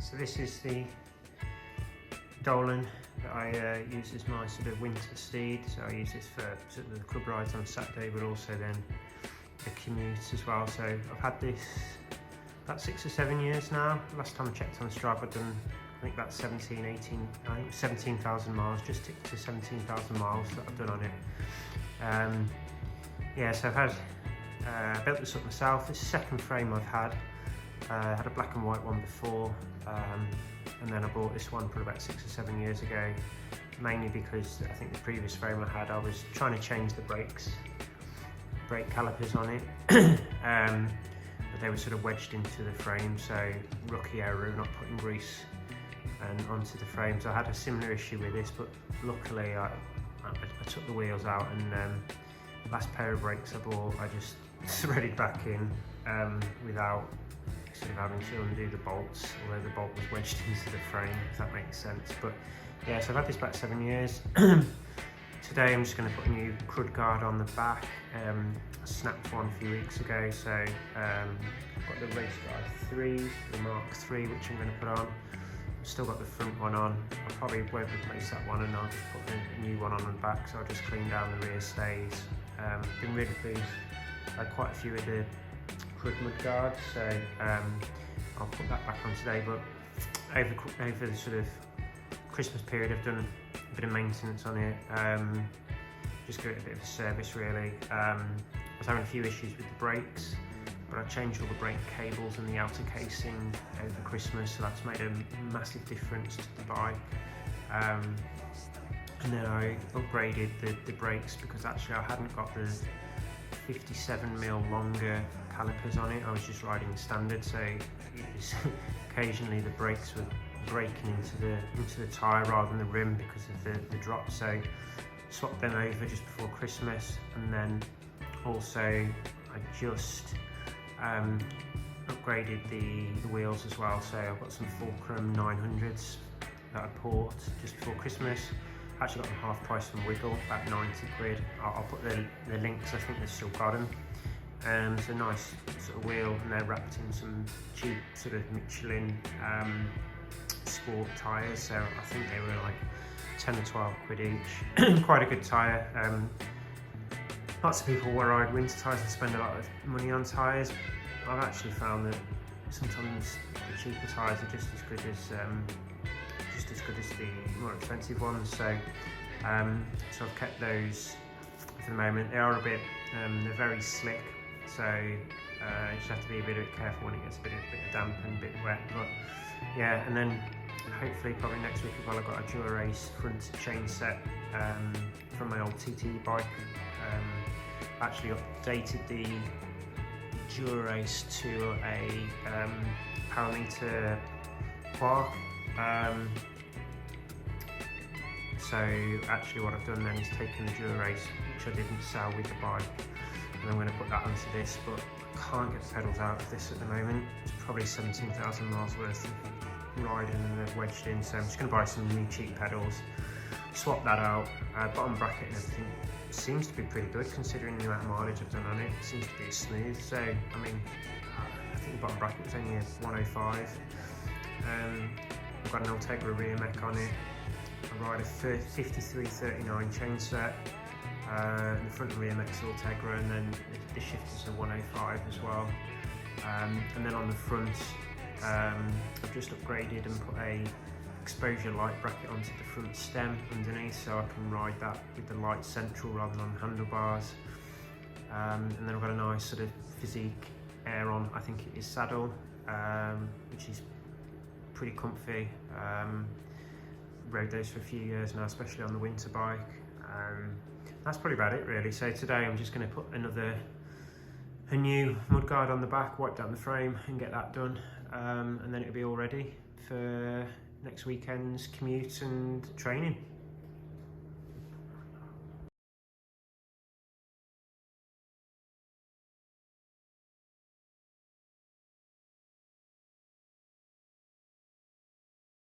So this is the Dolan that I use as my sort of winter steed. So I use this for sort of the club rides on Saturday, but also then the commutes as well. So I've had this about 6 or 7 years now. Last time I checked on Strava, I'd done I think about 17,000 miles, just ticked to 17,000 miles that I've done on it. Yeah, so I've had built this up myself. It's the second frame I've had. I had a black and white one before, and then I bought this one for about 6 or 7 years ago, mainly because I think the previous frame I had, I was trying to change the brake calipers on it, but they were sort of wedged into the frame, so rookie error of not putting grease onto the frame. So I had a similar issue with this, but luckily I took the wheels out, and the last pair of brakes I bought, I just threaded back in without sort of having to undo the bolts, although the bolt was wedged into the frame, if that makes sense. But yeah, so I've had this about 7 years. Today I'm just going to put a new crud guard on the back. I snapped one a few weeks ago, so I've got the race guard 3, the Mark III, which I'm going to put on. I've still got the front one on. I probably won't replace that one, and I'll just put a new one on the back, so I'll just clean down the rear stays. Been really pleased. I had quite a few of the crud mud guards, so I'll put that back on today. But over the sort of Christmas period, I've done a bit of maintenance on it, just give it a bit of a service really. I was having a few issues with the brakes, but I changed all the brake cables and the outer casing over Christmas, so that's made a massive difference to the bike. And then I upgraded the brakes, because actually I hadn't got the 57mm longer calipers on it. I was just riding standard, so occasionally the brakes were breaking into the tyre rather than the rim because of the drop. So swapped them over just before Christmas, and then also I just upgraded the wheels as well. So I've got some Fulcrum 900s that I bought just before Christmas. Actually got them half price from Wiggle, about 90 quid. I'll put the links, I think they've still got them. It's a nice sort of wheel, and they're wrapped in some cheap sort of Michelin sport tyres, so I think they were like 10 or 12 quid each. Quite a good tyre. Lots of people will ride winter tyres and spend a lot of money on tyres. I've actually found that sometimes the cheaper tyres are just as good as the more expensive ones. So so I've kept those for the moment. They are a bit, they're very slick, so you just have to be a bit careful when it gets a bit of damp and a bit wet. But yeah, and then hopefully probably next week as well, I've got a Dura-Race front chain set from my old TT bike. Actually updated the Dura-Race to a parameter quark. So actually what I've done then is taken the Dura-Race, which I didn't sell with the bike, and I'm going to put that onto this, but I can't get the pedals out of this at the moment. It's probably 17,000 miles worth of riding, and they're wedged in, so I'm just going to buy some new cheap pedals, swap that out. Bottom bracket and everything seems to be pretty good considering the amount of mileage I've done on it. It seems to be smooth, so I mean, I think the bottom bracket was only a 105. I've got an Ultegra rear mech on it. I ride a 5339 chainset, the front and rear mech's Ultegra, and then the shifter's a 105 as well. And then on the front, I've just upgraded and put a exposure light bracket onto the front stem underneath, so I can ride that with the light central rather than on the handlebars. And then I've got a nice sort of Physique Air on, I think it is saddle, which is pretty comfy. Rode those for a few years now, especially on the winter bike. That's probably about it really. So today I'm just going to put a new mudguard on the back, wipe down the frame and get that done, and then it'll be all ready for next weekend's commute and training.